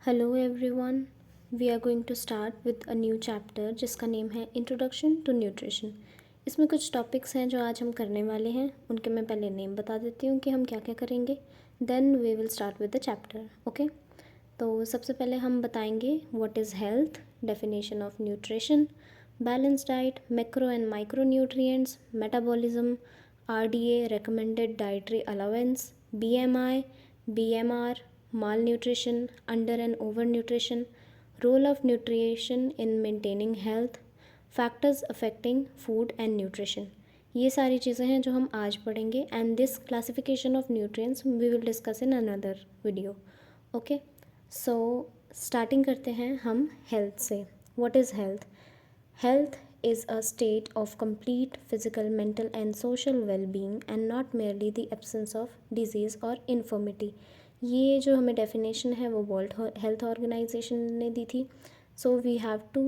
Hello everyone, we are going to start with a new chapter जिसका name है introduction to nutrition. इसमें कुछ topics हैं जो आज हम करने वाले हैं। उनके मैं पहले नेम बता देती हूँ कि हम क्या क्या करेंगे, then we will start with the chapter. Okay, तो सबसे पहले हम बताएंगे what is health, definition of nutrition, balance diet, macro and micro nutrients, metabolism, RDA recommended dietary allowance, BMI, BMR, malnutrition, under and overnutrition, role of nutrition in maintaining health, factors affecting food and nutrition। ये सारी चीज़ें हैं जो हम आज पढ़ेंगे and this classification of nutrients we will discuss in another video. Okay, so starting करते हैं हम हेल्थ से। What is health? Health is a state of complete physical, mental, and social well-being and not merely the absence of disease or infirmity। ये जो हमें definition है वो world health organisation ने दी थी। So we have to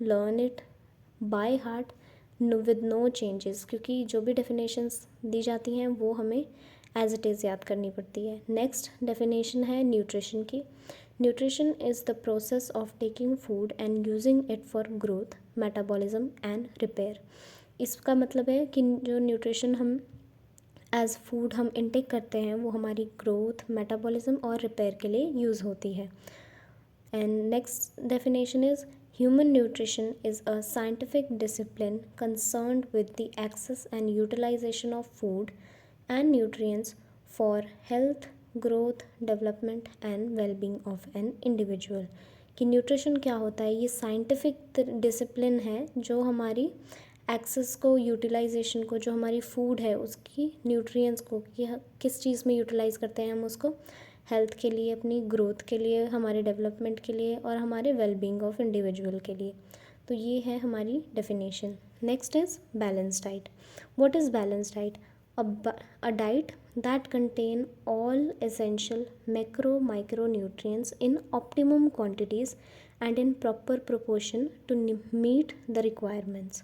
learn it by heart with no changes, क्योंकि जो भी डेफिनेशंस दी जाती हैं वो हमें एज इट इज़ याद करनी पड़ती है। नेक्स्ट डेफिनेशन है न्यूट्रिशन की। Nutrition is the process of taking food and using it for growth, metabolism and repair. इसका मतलब है कि जो न्यूट्रिशन हम एज फूड हम इनटेक करते हैं वो हमारी ग्रोथ, मेटाबॉलिज्म और रिपेयर के लिए यूज़ होती है। And next definition is human nutrition is a scientific discipline concerned with the access and utilization of food and nutrients for health, growth, development and well-being of an individual। कि nutrition क्या होता है? ये scientific discipline है जो हमारी access को, utilisation को, जो हमारी फूड है उसकी न्यूट्रिएंट्स को कि किस चीज़ में यूटिलाइज़ करते हैं हम उसको, हेल्थ के लिए, अपनी ग्रोथ के लिए, हमारे डेवलपमेंट के लिए और हमारे वेलबींग ऑफ इंडिविजुअल के लिए। तो ये है हमारी definition. Next is balance diet. What is balance diet? A diet that contain all essential macro micronutrients in optimum quantities and in proper proportion to meet the requirements।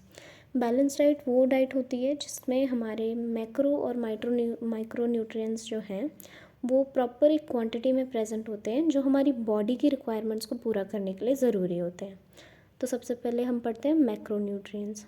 Balance diet वो diet होती है जिसमें हमारे macro और micro nutrients जो हैं वो proper एक क्वांटिटी में प्रेजेंट होते हैं जो हमारी बॉडी की रिक्वायरमेंट्स को पूरा करने के लिए ज़रूरी होते हैं। तो सबसे पहले हम पढ़ते हैं मैक्रो न्यूट्रिएंट्स।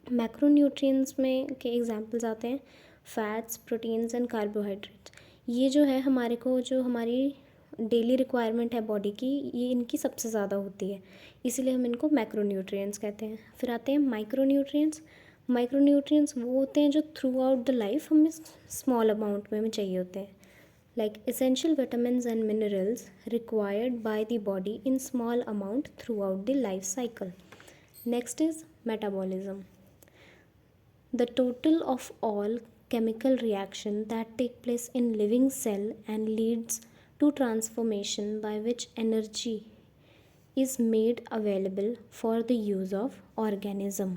मैक्रोन्यूट्रिएंट्स में के एग्जांपल्स आते हैं फैट्स, प्रोटीन्स एंड कार्बोहाइड्रेट्स। ये जो है हमारे को, जो हमारी डेली रिक्वायरमेंट है बॉडी की, ये इनकी सबसे ज़्यादा होती है, इसीलिए हम इनको मैक्रोन्यूट्रिएंट्स कहते हैं। फिर आते हैं माइक्रोन्यूट्रिएंट्स। माइक्रोन्यूट्रिएंट्स वो होते हैं जो थ्रू आउट द लाइफ हमें स्मॉल अमाउंट में चाहिए होते हैं, like essential vitamins and minerals required by the body in small amount throughout the life cycle। Next is metabolism, the total of all chemical reaction that take place in living cell and leads to transformation by which energy is made available for the use of organism।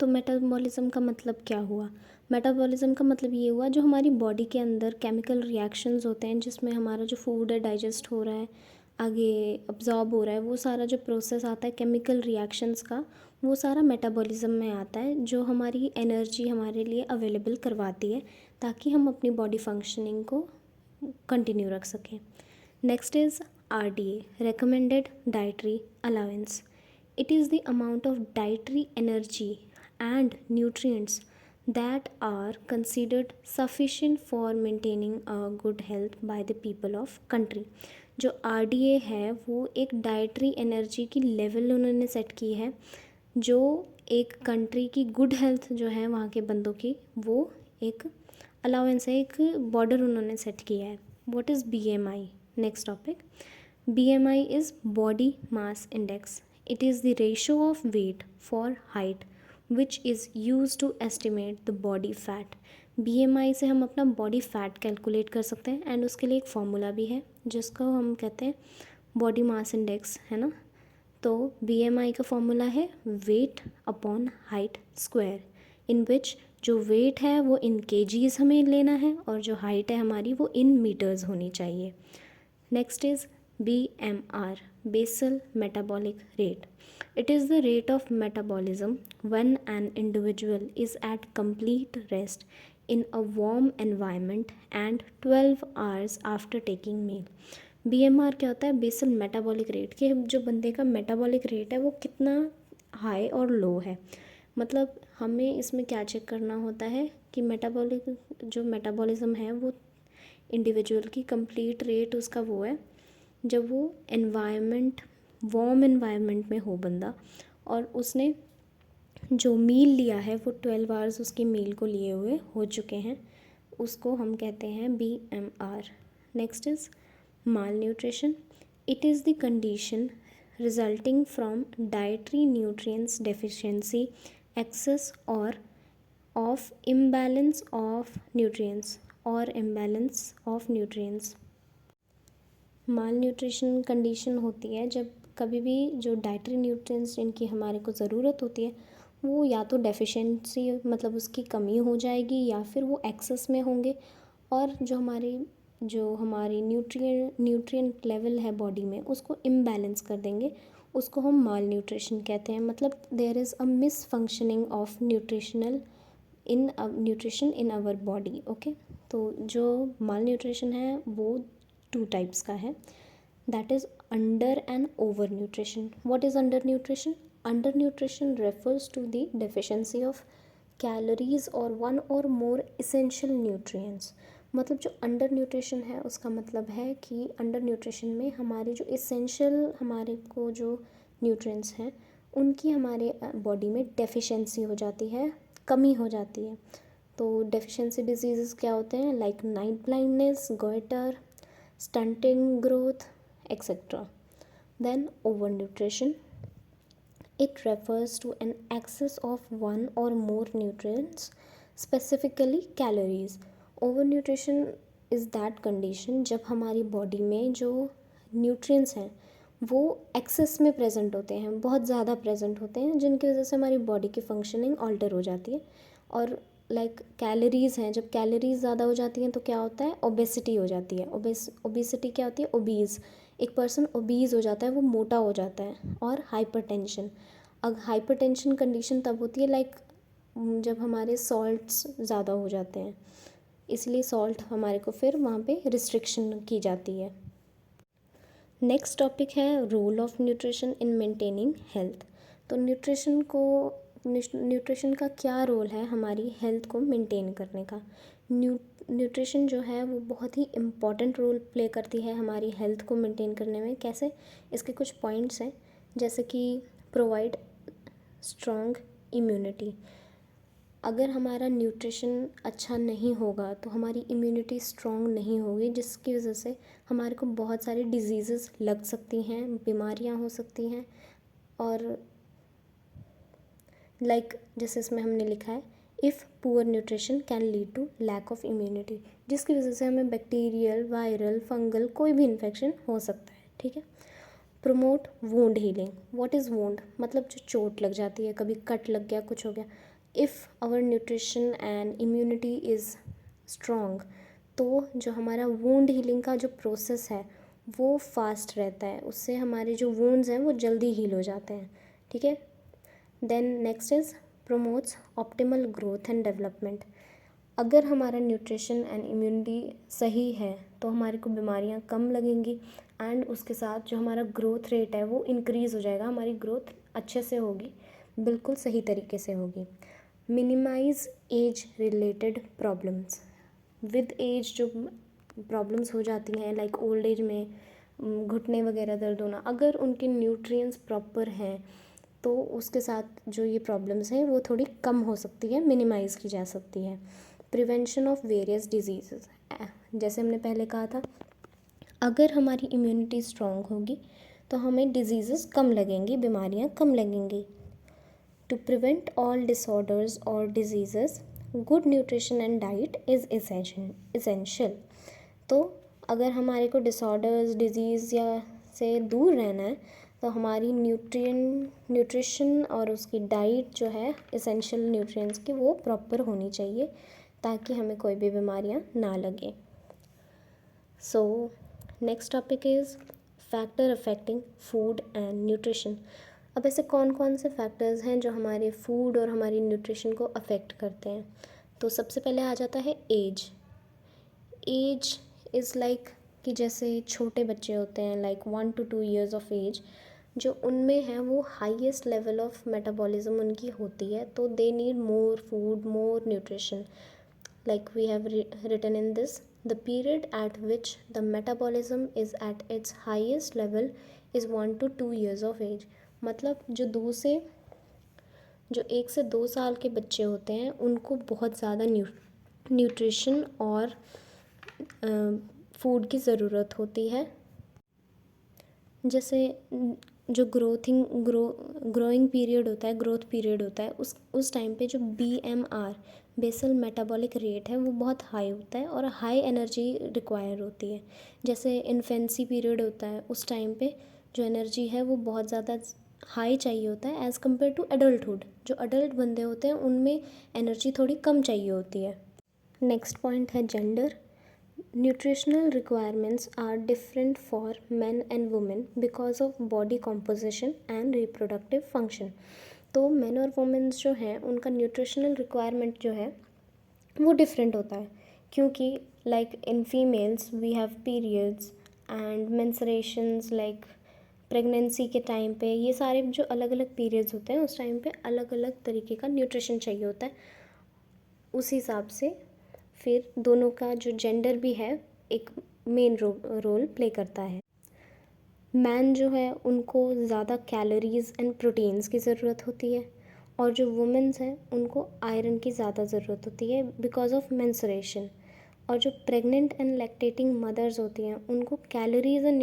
तो metabolism का मतलब क्या हुआ? Metabolism का मतलब ये हुआ जो हमारी बॉडी के अंदर केमिकल रिएक्शंस होते हैं जिसमें हमारा जो फूड है डाइजेस्ट हो रहा है, आगे अब्जॉर्ब हो रहा है, वो सारा जो प्रोसेस आता है केमिकल रिएक्शंस का, वो सारा मेटाबॉलिज्म में आता है, जो हमारी एनर्जी हमारे लिए अवेलेबल करवाती है ताकि हम अपनी बॉडी फंक्शनिंग को कंटिन्यू रख सकें। Next is RDA, recommended dietary allowance। It is the amount of dietary energy and nutrients that are considered sufficient for maintaining a good health by the people of country। जो RDA है वो एक dietary energy की level उन्होंने set की है जो एक कंट्री की गुड हेल्थ जो है वहाँ के बंदों की, वो एक अलाउंस है, एक बॉर्डर उन्होंने सेट किया है। What is BMI? Next topic, BMI is body mass index। It is the ratio of weight for height which is used to estimate the body fat। BMI से हम अपना बॉडी फैट कैलकुलेट कर सकते हैं and उसके लिए एक formula भी है जिसको हम कहते हैं बॉडी मास इंडेक्स, है ना। तो BMI का फॉर्मूला है वेट अपॉन हाइट स्क्वायर, इन विच जो वेट है वो इन केजीज़ हमें लेना है और जो हाइट है हमारी वो इन मीटर्स होनी चाहिए। Next is BMR, basal metabolic rate। It is the rate of metabolism when an individual is at complete rest in a warm environment and 12 hours after taking meal। BMR क्या होता है, basal metabolic rate, कि जो बंदे का metabolic rate है वो कितना हाई और लो है। मतलब हमें इसमें क्या चेक करना होता है कि मेटाबॉलिक जो मेटाबॉलिज्म है वो इंडिविजुअल की कंप्लीट रेट उसका वो है जब वो एनवायरनमेंट वार्म एनवायरनमेंट में हो बंदा, और उसने जो मील लिया है वो 12 आवर्स उसकी मील को लिए हुए हो चुके हैं, उसको हम कहते हैं BMR। Next is malnutrition. It is the condition resulting from dietary nutrients deficiency, excess or of imbalance of nutrients or imbalance of nutrients. Malnutrition condition होती है जब कभी भी जो डाइटरी न्यूट्रिएंट्स जिनकी हमारे को ज़रूरत होती है वो या तो डेफिशिएंसी मतलब उसकी कमी हो जाएगी या फिर वो एक्सेस में होंगे, और जो हमारी न्यूट्रिएंट लेवल है बॉडी में उसको इम्बैलेंस कर देंगे, उसको हम माल न्यूट्रिशन कहते हैं। मतलब there is a mis functioning of nutrition in our body. Okay, तो जो माल न्यूट्रिशन है वो 2 टाइप्स का है, that is under and over nutrition. What is under nutrition? Under nutrition refers to the deficiency of calories or one or more essential nutrients. मतलब जो under nutrition है उसका मतलब है कि अंडर न्यूट्रिशन में हमारे जो इसेंशियल हमारे को जो न्यूट्रिएंट्स हैं उनकी हमारे बॉडी में डेफिशिएंसी हो जाती है, कमी हो जाती है। तो डेफिशिएंसी डिजीज़ क्या होते हैं, like night blindness, goitre, stunting growth, etcetera. Then over nutrition, it refers to an excess of one or more nutrients, specifically calories. Overnutrition is that condition जब हमारी बॉडी में जो न्यूट्रिएंट्स हैं वो एक्सेस में प्रेजेंट होते हैं, बहुत ज़्यादा प्रेजेंट होते हैं, जिनकी वजह से हमारी बॉडी की फंक्शनिंग ऑल्टर हो जाती है। और लाइक कैलोरीज़ हैं, जब कैलोरीज ज़्यादा हो जाती हैं तो क्या होता है, ओबेसिटी हो जाती है। ओबेसिटी क्या होती है, ओबीज़, एक पर्सन ओबीज़ हो जाता है, वो मोटा हो जाता है। और हाइपरटेंशन, अब हाइपरटेंशन कंडीशन तब होती है लाइक जब हमारे सॉल्ट्स ज़्यादा हो जाते हैं, इसलिए सॉल्ट हमारे को फिर वहाँ पे रिस्ट्रिक्शन की जाती है। नेक्स्ट टॉपिक है role of nutrition in maintaining health. तो न्यूट्रिशन का क्या रोल है हमारी हेल्थ को मेंटेन करने का। न्यूट्रिशन जो है वो बहुत ही इम्पॉर्टेंट रोल प्ले करती है हमारी हेल्थ को मेंटेन करने में। कैसे? इसके कुछ पॉइंट्स हैं, जैसे कि प्रोवाइड स्ट्रॉन्ग इम्यूनिटी। अगर हमारा न्यूट्रिशन अच्छा नहीं होगा तो हमारी इम्यूनिटी स्ट्रॉन्ग नहीं होगी, जिसकी वजह से हमारे को बहुत सारी डिजीज़ेस लग सकती हैं, बीमारियां हो सकती हैं। और जैसे इसमें हमने लिखा है if poor nutrition can lead to lack of immunity, जिसकी वजह से हमें बैक्टीरियल, वायरल, फंगल कोई भी इन्फेक्शन हो सकता है। ठीक है। Promote wound healing. What is wound? मतलब जो चोट लग जाती है, कभी कट लग गया, कुछ हो गया। If our nutrition and immunity is strong तो जो हमारा वूंड हीलिंग का जो प्रोसेस है वो फास्ट रहता है, उससे हमारे जो वूंड्स हैं वो जल्दी हील हो जाते हैं। ठीक है। Then next is promotes optimal growth and development. अगर हमारा न्यूट्रिशन एंड इम्यूनिटी सही है तो हमारे को बीमारियां कम लगेंगी, एंड उसके साथ जो हमारा ग्रोथ रेट है वो इंक्रीज़ हो जाएगा, हमारी ग्रोथ अच्छे से होगी, बिल्कुल सही तरीके से होगी। Minimise age related problems. With age जो प्रॉब्लम्स हो जाती हैं लाइक ओल्ड एज में घुटने वगैरह दर्द होना, अगर उनके न्यूट्रिएंट्स प्रॉपर हैं तो उसके साथ जो ये प्रॉब्लम्स हैं वो थोड़ी कम हो सकती है, मिनिमाइज़ की जा सकती है। प्रिवेंशन ऑफ वेरियस डिजीज़, जैसे हमने पहले कहा था, अगर हमारी इम्यूनिटी स्ट्रॉन्ग होगी तो हमें डिजीज़ेस कम लगेंगी, बीमारियां कम लगेंगी। टू प्रिवेंट ऑल डिसऑर्डर्स और diseases good nutrition and diet is essential. तो अगर हमारे को डिसऑर्डर्स, डिजीज़ या से दूर रहना है तो हमारी न्यूट्रिशन और उसकी डाइट जो है इसेंशियल न्यूट्रिएंट्स की वो प्रॉपर होनी चाहिए ताकि हमें कोई भी बीमारियां ना लगे। So next topic is factor affecting food and nutrition. अब ऐसे कौन कौन से फैक्टर्स हैं जो हमारे फूड और हमारी न्यूट्रिशन को अफेक्ट करते हैं। तो सबसे पहले आ जाता है एज। एज इज़ लाइक कि जैसे छोटे बच्चे होते हैं like 1 to 2 years of age, जो उनमें है वो हाईएस्ट लेवल ऑफ मेटाबॉलिज्म उनकी होती है, तो they need more food, more nutrition. Like we have written in this, the period at which the metabolism is at its highest level is 1 to 2 years of age. मतलब जो 1 से 2 साल के बच्चे होते हैं उनको बहुत ज़्यादा न्यूट्रिशन और फूड की ज़रूरत होती है. जैसे जो ग्रोइंग पीरियड होता है, ग्रोथ पीरियड होता है, उस टाइम पे जो BMR, बेसल मेटाबॉलिक रेट है, वो बहुत हाई होता है और हाई एनर्जी रिक्वायर होती है. जैसे इन्फेंसी पीरियड होता है, उस टाइम पे जो एनर्जी है वो बहुत ज़्यादा हाई चाहिए होता है एज़ कम्पेयर टू एडल्टहुड. जो अडल्ट बंदे होते हैं उनमें एनर्जी थोड़ी कम चाहिए होती है. नेक्स्ट पॉइंट है gender. Nutritional requirements are different for men and women because of body composition and reproductive function. तो men और women जो हैं उनका न्यूट्रिशनल रिक्वायरमेंट जो है वो डिफरेंट होता है, क्योंकि like in females we have periods and menstruations, like pregnancy के टाइम पे ये सारे जो अलग अलग पीरियड्स होते हैं उस टाइम पे अलग अलग तरीके का न्यूट्रिशन चाहिए होता है. उस हिसाब से फिर दोनों का जो जेंडर भी है एक मेन रोल प्ले करता है. मैन जो है उनको ज़्यादा कैलोरीज़ एंड प्रोटीन्स की ज़रूरत होती है, और जो वुमेन्स हैं उनको आयरन की ज़्यादा ज़रूरत होती है बिकॉज ऑफ मेंस्ट्रुएशन. और जो प्रेग्नेंट एंड लैक्टेटिंग मदर्स होती हैं उनको कैलोरीज़ एंड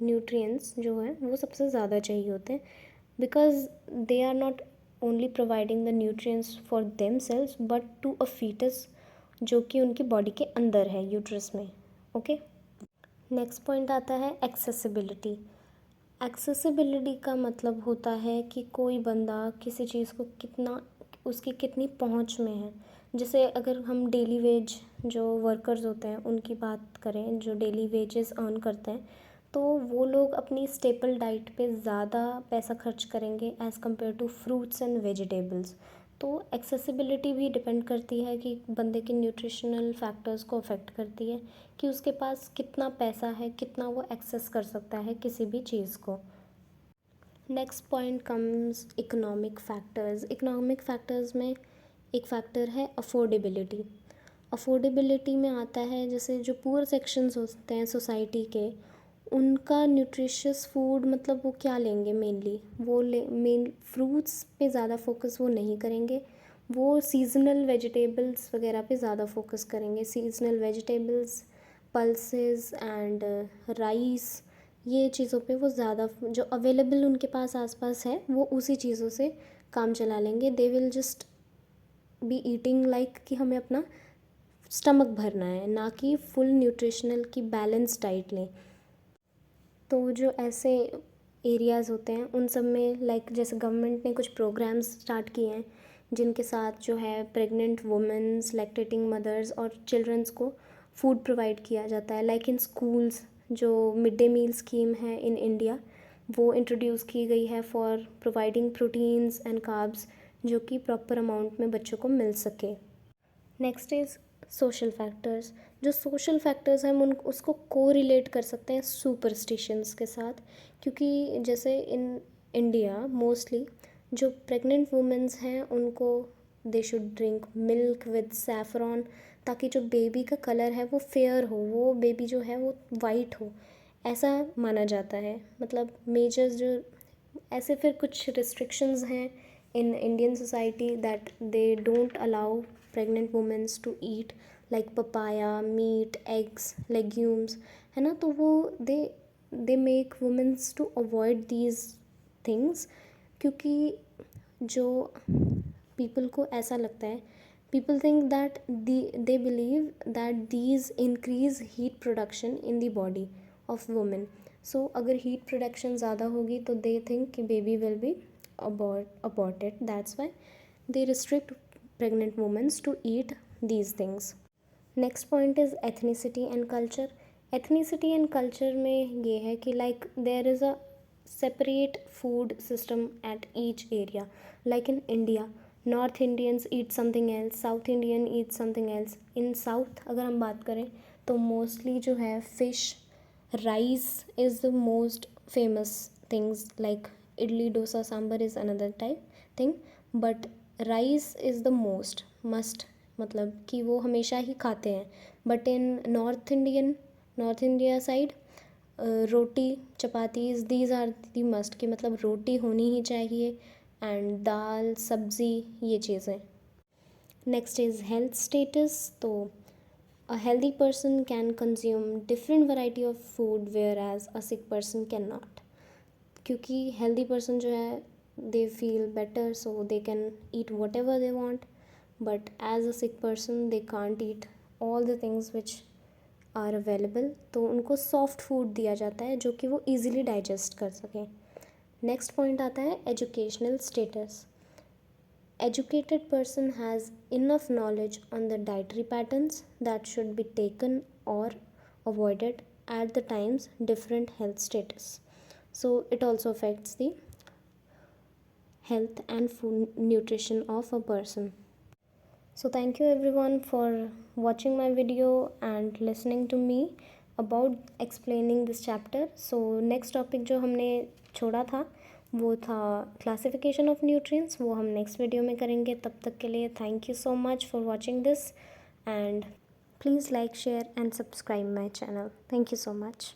न्यूट्रिएंट्स जो है वो सबसे ज़्यादा चाहिए होते हैं, because they are not only providing the nutrients for themselves but to a foetus जो कि उनकी बॉडी के अंदर है, यूट्रस में. ओके. नेक्स्ट पॉइंट आता है एक्सेसिबिलिटी. एक्सेसिबिलिटी का मतलब होता है कि कोई बंदा किसी चीज़ को उसकी कितनी पहुंच में है. जैसे अगर हम डेली वेज जो वर्कर्स होते हैं उनकी बात करें, जो डेली वेजेस अर्न करते हैं, तो वो लोग अपनी स्टेपल डाइट पे ज़्यादा पैसा खर्च करेंगे as compared to fruits and vegetables. तो एक्सेसिबिलिटी भी डिपेंड करती है कि बंदे के न्यूट्रिशनल फैक्टर्स को अफेक्ट करती है कि उसके पास कितना पैसा है, कितना वो एक्सेस कर सकता है किसी भी चीज़ को. Next point comes economic factors. Economic factors में एक फैक्टर है अफोर्डेबिलिटी. अफोर्डेबिलिटी में आता है जैसे जो पुअर सेक्शंस होते हैं सोसाइटी के, उनका न्यूट्रिशियस फूड मतलब वो क्या लेंगे मेनली, वो मेन फ्रूट्स पे ज़्यादा फोकस वो नहीं करेंगे, वो सीजनल वेजिटेबल्स वगैरह पे ज़्यादा फोकस करेंगे. Seasonal vegetables, pulses and rice, ये चीज़ों पे वो ज़्यादा जो अवेलेबल उनके पास आसपास है वो उसी चीज़ों से काम चला लेंगे. They will just be eating like कि हमें अपना स्टमक भरना है, ना कि फुल न्यूट्रिशनल की बैलेंस डाइट लें. तो जो ऐसे एरियाज़ होते हैं उन सब में लाइक जैसे गवर्नमेंट ने कुछ प्रोग्राम्स स्टार्ट किए हैं जिनके साथ जो है प्रेग्नेंट वुमेन्स, लैक्टेटिंग मदर्स और चिल्ड्रंस को फूड प्रोवाइड किया जाता है. लाइक इन स्कूल्स जो मिड डे मील स्कीम है इन इंडिया वो इंट्रोड्यूस की गई है for providing proteins and carbs जो कि प्रॉपर अमाउंट में बच्चों को मिल सके. Next is social factors. जो सोशल फैक्टर्स हैं हम उसको को रिलेट कर सकते हैं सुपरस्टिशंस के साथ, क्योंकि जैसे इन इंडिया मोस्टली जो प्रेग्नेंट वुमेन्स हैं उनको they should drink milk with saffron, ताकि जो बेबी का कलर है वो फेयर हो, वो बेबी जो है वो वाइट हो, ऐसा माना जाता है. मतलब मेजर्स जो ऐसे फिर कुछ रिस्ट्रिक्शंस हैं in Indian society that they don't allow pregnant women to eat like papaya, meat, eggs, legumes, है ना. तो वो they make women to avoid these things, क्योंकि जो people को ऐसा लगता है, people think that they believe that these increase heat production in the body of women. So अगर heat production ज़्यादा होगी तो they think कि baby will be aborted. That's why they restrict pregnant women to eat these things. Next point is ethnicity and culture. Ethnicity and culture में ये है कि like there is a separate food system at each area. Like in India, north Indians eat something else, south Indian eat something else. In south अगर हम बात करें तो mostly जो है fish, rice is the most famous things, like idli dosa sambar is another type thing, but rice is the most must, मतलब कि वो हमेशा ही खाते हैं। But in north India side roti, chapatis, these are the must, कि मतलब रोटी होनी ही चाहिए, एंड दाल, सब्ज़ी, ये चीज़ें। Next is health status. तो a healthy person can consume different variety of food whereas a sick person can not, क्योंकि हेल्दी पर्सन जो है they feel better so they can eat whatever they want, but as a sick person they can't eat all the things which are available. तो उनको soft food दिया जाता है जो कि वो ईज़िली डाइजेस्ट कर सकें। नेक्स्ट पॉइंट आता है educational status. Educated person has enough knowledge on the dietary patterns that should be taken or avoided at the times different health status. So it also affects the health and food nutrition of a person. So thank you everyone for watching my video and listening to me about explaining this chapter. So next topic जो हमने छोड़ा था वो था classification of nutrients, वो हम next video में करेंगे। तब तक के लिए thank you so much for watching this, and please like, share and subscribe my channel. Thank you so much.